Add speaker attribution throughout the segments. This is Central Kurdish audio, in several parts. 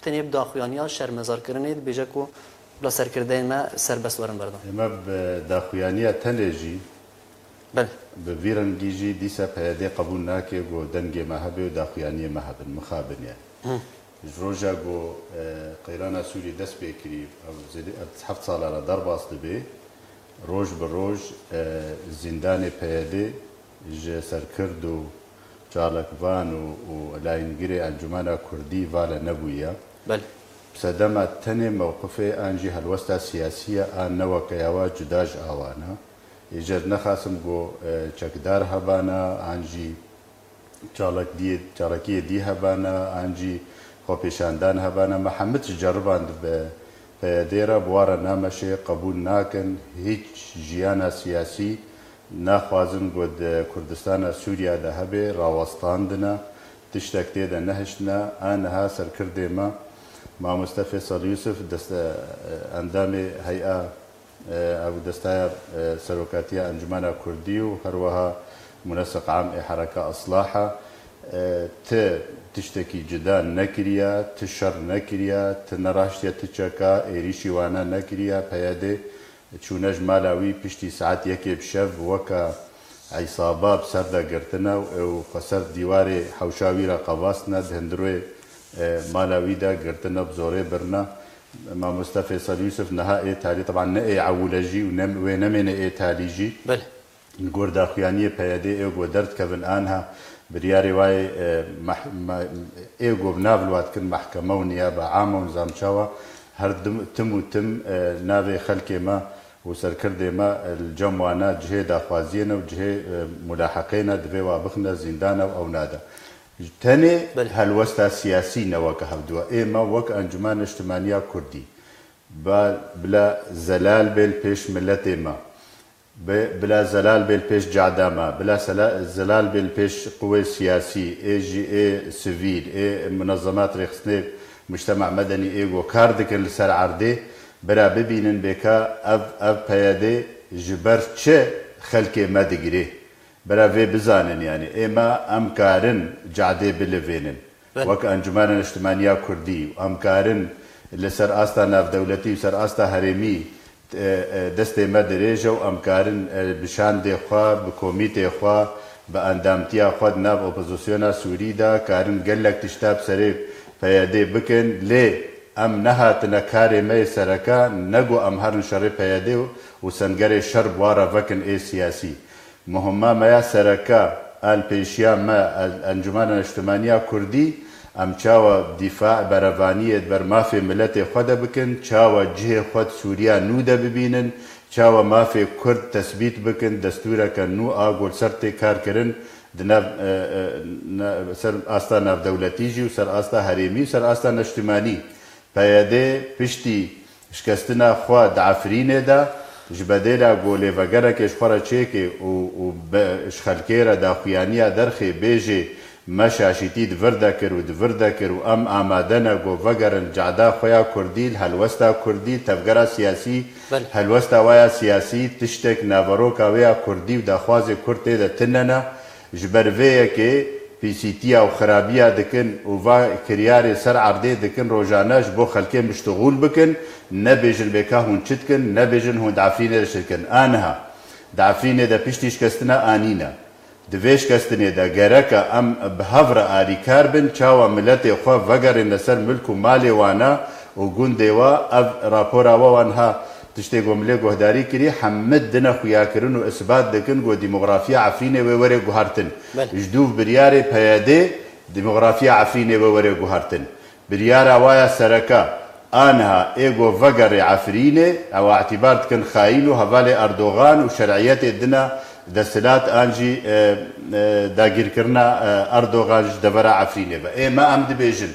Speaker 1: تنێ داخوایانیا شەرمەزارکردنê dibêje ku bila serkirdeyên me serbest werin berdan.
Speaker 2: ئێمە داخوایانیە تەنێژی
Speaker 1: Bel
Speaker 2: bi vî rengî jî dîsa peyedê qebûl nake got dengê me hebe û daxuyaniyê me hebin mixabin ye. Ji roja got qeyrana Sûrî dest pê kirî heft sala re derbas dibe roj bi roj zindanê peyedê ji serkird û çalakvan û layîngirê Encumena Kurdî vala nebûye.
Speaker 1: bel
Speaker 2: Sedema tenê mewqifê an jî helwesta siyasî ye an newekeyava cuda ji awana. Îjer nexasim got çekdar hebana an jî çalakiyê dî hebana an jî xwepêşandan hebana me hemû tijariban dibe peyedê re bi wara nameşê qebûl nakin hiç jiyana siyasî naxwazin got Kurdistana Sûriya de hebe rawestandine tiştek tê de nehiştine an niha serkirdê me Mamoste Fêsal Yusuf endamê heya ew destaya serokatiya Encumena Kurdî û her wiha Muneseq Am ê Hereka Islaha ti tiştekî cida nekiriye, ti şer nekiriye, ti neraştiye ti çeka êrîşî wane nekiriye peyedê çûne ji mala wî piştî saet yekê bi şev weka eysaba bi ser de girtine û xweser dîwarê hewşa wî re qevastine di hundirê mala wî de girtine bi zorê birine. Mamoste Fêsal Yusuf niha êtalî teban ne ê ewle jî û wê nemêne êtalî jî
Speaker 1: bel
Speaker 2: gor daxuyaniyê peyedê ê got derdkevin anha biryarê wayê ê got navliwatkirin mehkeme û niyaba ama û nizamçawa her tim û tim navê xelkê me û serkirdê me li cem wane cihê daxwaziyê ne û cihê mulaheqê ne divê wa bixine zîndana û ew nade. Tenê helwesta siyasî ne weke hevdûye ême wek Encumena İçtimaniya Kurdî bila zelal bêl pêş milletê me bila zelal bêl pêş cada me bila zelal bêl pêş qûwê siyasî ê jî ê sivîl ê munezemat rêxistinê mujtema medenî ê got kar dikin li ser erdê bira bibînin bêka ev peyedê ji ber çi xelkê me digirê bira vê bizanin yani ême em karin cadê bilivênin wek Encumena İçtimaniya Kurdî em karin li ser asta navdewletî û ser asta herêmî destê me dirêje û em karin bi şandê xwe bi komîtê xwe bi endamtiya xwe di nav opozisyona Sûrî de karin gelek tişta bi serê peyedê bikin lê em nehatine karê me yê sereka negot em herin şerê peyedê û sengerê şer bi wara vekin ê siyasî. Muhimma me ya sereka alpêşiya me Encumena İçtimaniya Kurdî em çawa dîfa berevaniyê ber mafê milletê xwe de bikin çawa cihê xwe Sûriya nû de bibînin çawa mafê Kurd tesbît bikin destûreke nû a got ser tê karkirin di nav ser asta navdewletî jî û ser asta herêmî û ser asta neştimanî peyedê piştî şikestina xwe di Efrînê de ji bedêla got lêvegerekê ji xwe re çêkê û ji xelkê re daxuyaniya derxê bêjê me şaşîtî di vir de kir û di vir de kir û em amade ne got vegerin cada xwe ya Kurdî helwesta Kurdî tevgera siyasî helwesta waya siyasî tiştek naveroka wê ya Kurdî û daxwazê Kurd tê de tinene ji ber vê yekê pîsîtiya û xirabiya dikin û va kiryarê ser erdê dikin rojane ji bo xelkê miştixûl bikin nebêjin bêka hûn çi dikin nebêjin hûn di Efrînê de çi dikin aniha di Efrînê de piştî şikestina anîne di vê şikestinê de gereka em bi hev re alîkar bin çawa milletê xwe vegerin li ser milk û malê wane û gundê we ev rapora we wanha tiştê got milê guhdarî kirî hemû dine xuyakirin û isbat dikin got dîmografiya Efrînê wê were guhartin ji dû biryarê peyedê dîmografiya Efrînê wê were guhartin biryara waya sereka aniha ê got vegerê Efrînê ew etîbar dikin xayîn û hevalê Erdogan û şerعiyetê dine desilat an jî dagîrkirina Erdogan ji devera Efrînê ve ême em dibêjin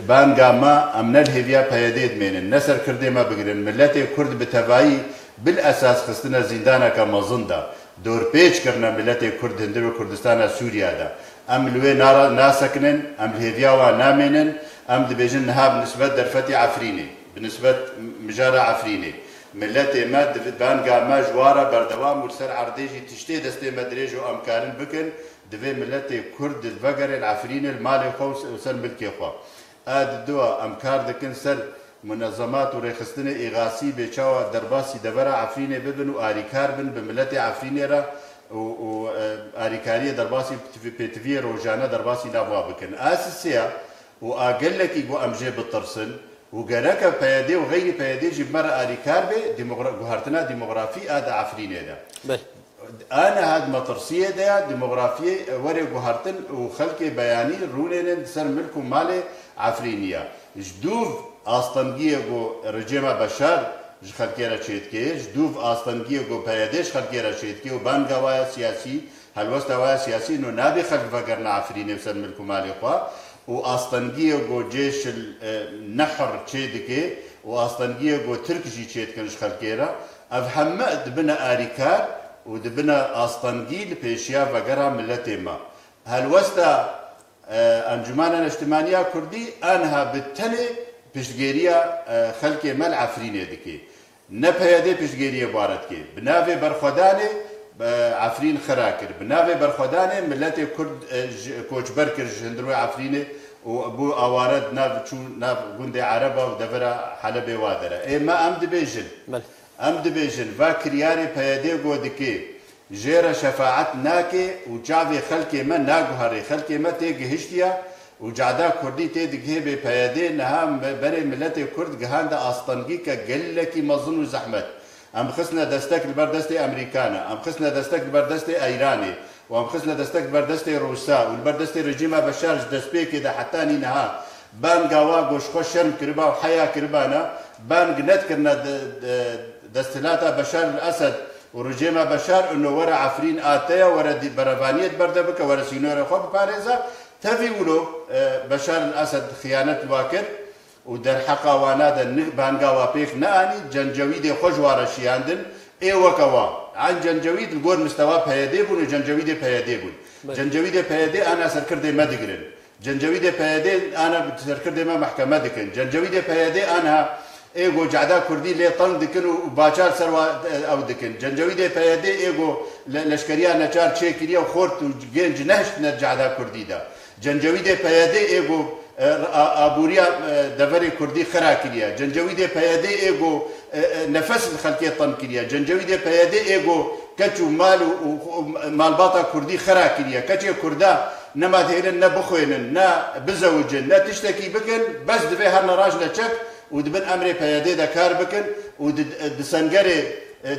Speaker 2: banga me em ne li hêviya peyedê dimênin ne serkirdê me bigirin milletê Kurd bi tevayî bil esas xistine zîndaneka mezin de dorpêç kirine milletê Kurd hindir û Kurdistana Sûriya de em li wê nasekinin em li hêviya wan namênin em dibêjin niha bi nisbet derfetê Efrînê bi nisbet mijara Efrînê milletê me banga me ji wara berdewam û ser erdê jî tiştê destê me dirêj û em karin bikin divê milletê Kurd di vegerê Efrînê li malê xwe û ser milkê xwe ئاددووە ئەم کار دەکەن سەر منەزەمات و ڕێخستنی ئیغاسی بێچاوە دەرباسی دەبەرە عەفرینێ ببن و ئاریکار بن بە ملەتی عەفرینێرە و ئاریکاریە دەرباسی پێتڤیە ڕۆژانە دەرباسی ناوا بکەن ئاسسەیە و ئاگەلێکی بۆ ئەمژێ بترسن و گەرەکە پەیەدێ و غەیری پەیەدێژی بمەرە ئاریکار بێ گوهارتنا دیمۆغرافی ئادە عەفرینێدا ئانە هاد مەترسیەدەیە دیمۆغرافیە وەرێ گوهارتن و خەلکێ بەیانی ڕوونێنن سەر ملک و مالێ عەفرینیە دوو ئاستەنگیە بۆ ڕژێمە بەشار ji xelkêra çêtkê ji dûv astengiyê got peyedê ji xelkêra çêtkê û banga waya siyasî helwesta waya siyasî no nabê xelk vegerna Efrînê ser milk û malê xwe û astengiyê got cêşil nehr çê dike û astengiyê got Tirk jî çê dikin ji xelkêra ev heme dibine arîkar û dibine astengî li pêşiya vegera milletê me helwesta Encumena Niştimaniya Kurdî aniha bi tenê piştgêriya xelkê me li Efrînê dike ne peyedê piştgêriyê baret dike bi navê berxwedanê Efrîn xira kir bi navê berxwedanê milletê Kurd koçber kir ji hundirû Efrînê û bû aware nav çû nav gundê Ereba û devera Helebê wa dere ême em dibêjin va kiryarê peyedê got dike jêra şefaet nake û çavê xelkê me naguhere xelkê me tê gihiştiye û cada Kurdî tê dike bê peyedê niha berê milletê Kurd gihanda astengîka gelekî mezin û zehmet em xistine destek li ber destê Emerîkanê em xistine destek li ber destê Îranê û em xistine destek li ber destê Rûsa û li ber destê rejîma Beşar ji destpêkê de hetanî niha banga wa goşxwe şerm kiriba û heya kiribane bang nedkirine desthilata Beşar el Esed û rejîma Beşar û were Efrîn ateya were berevaniyet berde bike were sînorê xwe biparêze tevî wilo Beşar el Esed xiyanet wa kir û derheqa wana de banga wa pêk neanî cencewîdê xwe ji wa re şiyandin ê weke wa an cencewîd li gor mistewa peyedê bûn û cencewîdê peyedê bûn cencewîdê peyedê ana serkirdê me digirin cencewîdê peyedê ana serkirdê me mehkeme dikin cencewîdê peyedê ana êgo cada Kurdî lê teng dikin û bacar ser wa ew dikin cencewîdê peyedê êgo leşkeriya neçar çê kiriye û xort û gênc nehiştine cada Kurdî de cencewîdê peyedê êgo abûriya deverê Kurdî xira kiriye cencewîdê peyedê êgo nefes li xelkê teng kiriye cencewîdê peyedê êgo keç û mal û malbata Kurdî xira kiriye keçê Kurda nema dihêrin ne bixwênin ne bizewicin ne tiştekî bikin bes divê her neraj neçek û dibin emrê peyedê de kar bikin û di sengerê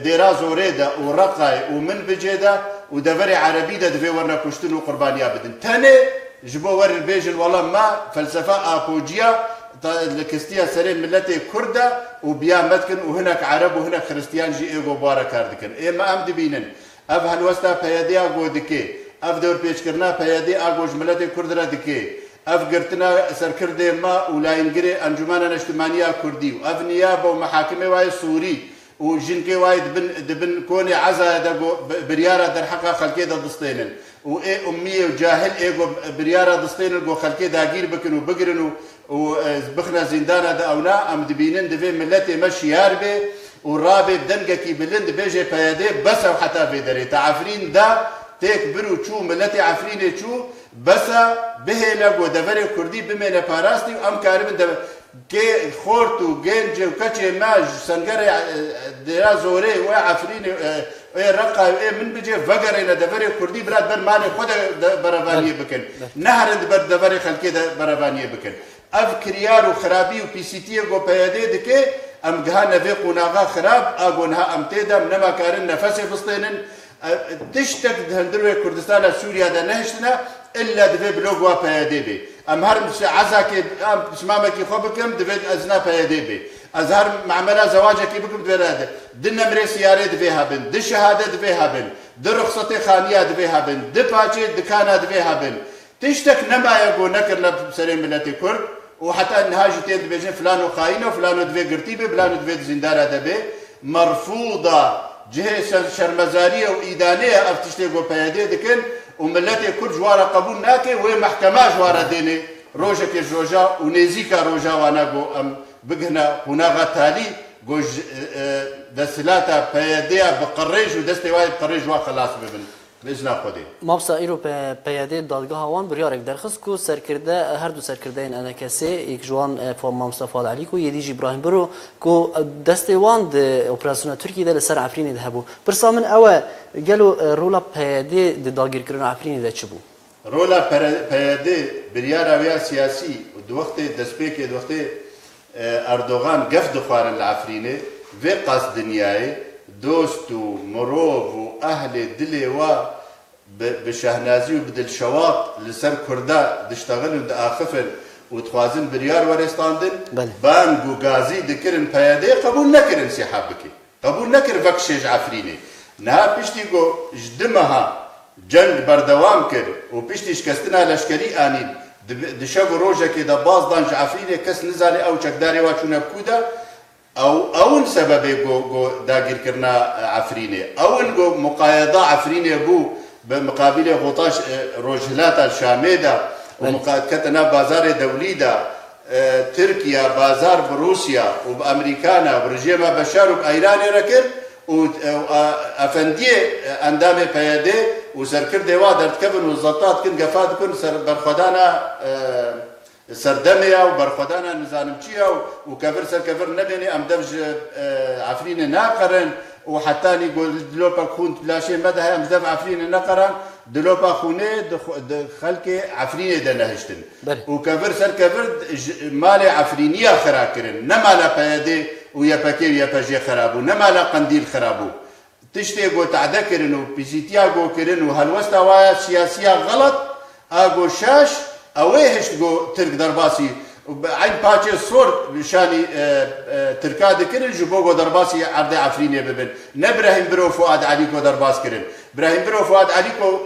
Speaker 2: dêra zorê de û Reqayê û min bicê de û deverê Erebî de divê werne kuştin û qurbaniya bidin tenê ji bo werin bêjin wala me felsefa apociya li kistiya serê milletê Kurd de û biya me dikin û hinek Ereb û hinek Xristiyan jî êgo bare kar dikin ême em dibînin ev helwesta peyedêya got dike ev dewrpêçkirina peyedê a got ji milletê Kurd re dike ev girtina serkirdê me û layîngirê Encumena Niştimaniya Kurdî û ev niyaba û mehakimê wayê Sûrî û jinkê wayê dibin konê Ezayê de got biryara derheqa xelkê de distênin û ê ummiyê û cahil êgo biryara distênin got xelkê dagîr bikin û bigirin û bixine zîndana de ew na em dibînin divê milletê me şiyar bê û rabê dengekî bilind bêjê peyedê bes ew heta vê derê te Efrîn da têk bir û çû milletê Efrînê çû besa bihêle got deverê Kurdî bimêne parastî û em karibin xort û gênc û keçê me ji sengerê dêra zorê wê Efrînê ê Reqayê ê min bicê vegerêne deverê Kurdî birat ber malê xwe de berevaniyê bikin neherin ber deverê xelkê de berevaniyê bikin ev kiryar û xirabî û pîsîtiyê got peyedê dike em giha nevê qunaxa xirab a got niha em tê de em nemakarin nefesê bistênin tiştek di hundirê Kurdistana Sûriya de nehiştine illa divê bilog wa peyedê bê em her ezakê em pişmamekî xwe bikim divê ezina peyedê bê ez her memela zewacekî bikim divê de di nemrê siyarê divê hebin di şehade divê hebin di rixsetê xaniya divê hebin di paçê dikana divê hebin tiştek nemaye got nekir li serê milletê Kurd û heta niha jî tê dibêjin filan û xayîn û filan û divê girtî bê filan û divê zîndana de bê merfûda cihê şermezariye û îdaneye ev tiştê got peyedê dikin û milletê Kurd ji wa re qebûl nake wê mehkema ji wa re dêne rojekê ji roja û nêzîka roja wana got em bigihne qunaxa talî got desthilata peyedêya bi qirêj û destê wa qirêj wa xelas bibin بإذن خودی
Speaker 1: مابسا ایرو پیاده دادگاه وان بریارک درخست کو سرکرده هر دو سرکرده این انا کسی یک جوان فام مامسا فاد علی کو یدیجی ابراهیم برو کو دست وان د اپراسیون ترکیه ده سر عفرین ده هبو برسامن او گلو رولا پیاده د داگیر کردن عفرین ده چبو
Speaker 2: رولا پیاده بریار اویا سیاسی دو وقت دسپیک دو وقت اردوغان گفت خوارن العفرینه و قصد دنیای دوست و مروب و اهل دلی و بشهنازی و بدل شواط لسر کرده دشتغلن دا آخفن و تخوازن بریار ورستاندن بانگ و گازی دکرن پیاده قبول نکرن سیحاب بکی قبول نکر وکشش عفرینه نه پشتی گو جدمها جنگ بردوام کر و پشتی شکستنا لشکری آنید دشب و روژه که دا باز دانج عفرینه کس نزالی او چکداری واچونه بکودا اون سبب جو داگیر کرنا عفرینه اون جو مقایضه عفرینه بو بمقابل غطاش روجهلات الشامي دا ومقاطعتنا بازار دولي دا تركيا بازار بروسيا وبامريكانا ورجيم بشار وايران ركر وافندي اندام بيادي وسركر ديوا درتكبن وزطات كن قفات كن سر برخدانا سردميا وبرخدانا نزانمشيا وكفر سركفر نبني ام دبج عفرين ناقرن وحتى يقول دلوبا خون لا شيء مدى هم زف عفرين نقران دلوبا خونه خلق عفرين دنهشتن وكفر سر كفر مال عفرينيه خراكرن نمالا بيدي ويا باكي ويا باجي خرابو نمالا قنديل خرابو تشتي جو تعذكرن وبيزيتيا جو كرن وهالوستا وايا سياسيه غلط اجو شاش اويهش جو ترك درباسي عين باچه صور بشاني تركا دكرن جبوغو درباسي عرض عفرينيه ببن نبراهيم برو فؤاد علي كو درباس كرن ابراهيم برو فؤاد علي كو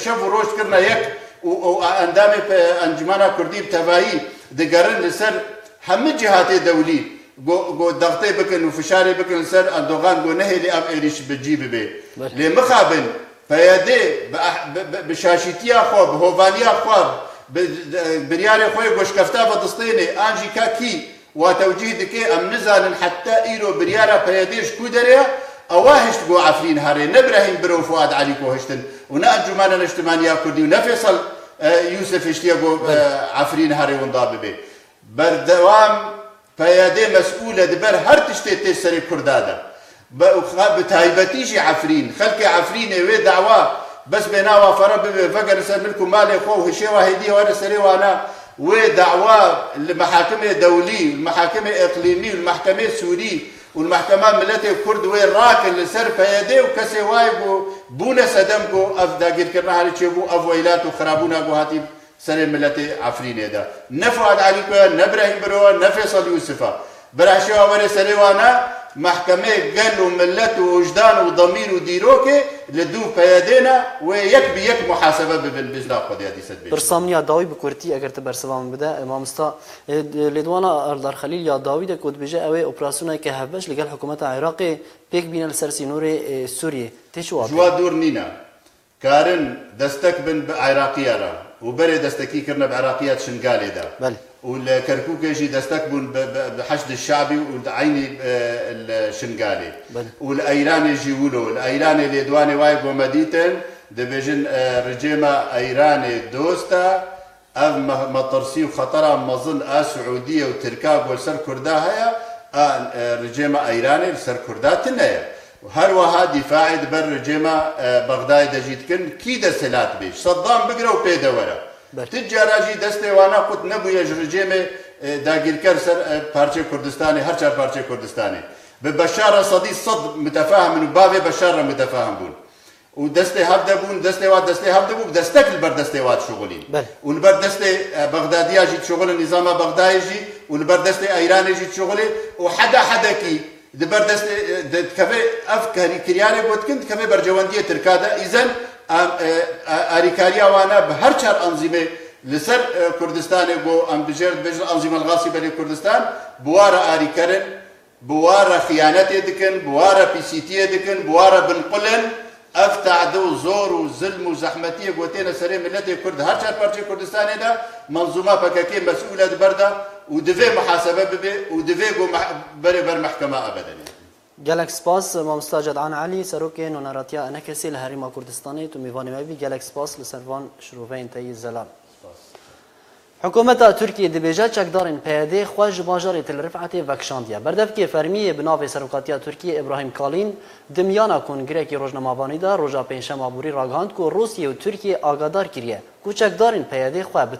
Speaker 2: شافوا روش كرنا يك واندامي انجمانا كردي بتفاهي دقرن لسر هم جهات دولي جو ضغطي بكن وفشاري بكن سر اردوغان جو نهي لي اب ايريش بتجيب به لمخابن فيدي بشاشيتيا خوب هوفانيا خوب برياري خوي goş kefta بدستيني انجي كاكي وتوجيه دكي ام نزال حتى ايرو بريارا بيديش كودريا اواهش جو عفرين هاري نبراهيم برو فؤاد علي كوهشتن ونأجو مانا الاجتماعية كردي ونفصل يوسف اشتياغو عفرين هاري ونضاب بي بردوام بيدي مسؤولة دبر هر تشتي تسري كردادا بتايبتيجي عفرين خلق عفرين وي دعوة بس بيناوا فرب فقر سر ملكم مالي خوه شي واحدي وانا سري وانا ودعوة المحاكم دولي المحاكم اقليمي والمحكمة سوري والمحكمة ملتي كرد وين راكن لسر فيدي وكسي وايبو بونا سدمكو اف داقير كرنا هالي تشيبو اف ويلات وخرابونا قو هاتي سر ملتي عفرين دا نفعد عليكو نبراهيم بروا نفصل يوسفا براشوا وري سري وانا محكمة قال ملت ووجدان وضمير وديروكي لدو بيادينا ويك بيك محاسبة بالبجلاء قد يدي سد
Speaker 1: برسامنيا داوي بكورتي اگر تبرسوام بدا امام استا لدوانا اردار خليل يا داوي ده كود بجا اوي اوبراسيون كهبش لقال حكومه العراق بيك بين السرسي نور سوريا تشوا
Speaker 2: جوا دور نينا كارن دستك بن عراقيه را وبري دستكي كرنا بعراقيات شنقالي دا
Speaker 1: بل
Speaker 2: والكركوك يجي دستكبن بحشد الشعبي والعيني الشنقالي والايراني يجي ولو الايراني اليدواني وايق ومديتن دبجن رجيما ايراني دوستا اف مطرسي وخطرها مظن سعوديه وتركاب والسر كرداها رجيما ايراني سر كرداتنا وهروها دفاعي دبر رجيما بغداد دجيتكن كيدا سلات بيش صدام بقرا وبيدا ورا تجاراجي دستي وانا قلت نبو يجرجيمي داگیرکر سر پارچه کردستانی هر چهار پارچه کردستانی به بشار صدی صد متفاهم و باب بشار متفاهم بون و دسته هفته بون دسته هفته بون دستک البر دسته وات شغلين و البر دسته بغدادية جيت شغل نظام بغدادي جي و البر دسته ايراني جيت شغلي و حدا كي دبر دسته كفي افكاري كرياني قلت كنت كفي برجواندية تركادا اذن اريكاريا وانا بهر چهار انظمه لسر كردستان بو ام بجرد بجر انظمه الغاصبه لكردستان بوارا اريكرن بوارا خيانتي دكن بوارا بيسيتي دكن بوارا بنقلن افتعدو زور وظلم وزحمتيه قوتين سري ملتي كرد هر چهار پارچه كردستان دا منظومه بكاكي مسؤوله بردا ودفي محاسبه ببي ودفي بر محكمه ابدا
Speaker 1: گلک سپاس مامستا جدعان علی سروک نوناراتیا انکسی لهریما کردستانی تو میوانی مبی گلک سپاس لسروان شروفین تی زلال حکومت ترکیه دبیجه چکدارین پیاده خوش باجار تل رفعت وکشاندیه بردف که فرمیه بناو سرکاتیا ترکیه ابراهیم کالین دمیانا کنگره که روزنامه‌بانی دا روزا پنجشنبه راگهاند که روسیه و ترکیه آگادار کریه که چکدارین پیاده خو به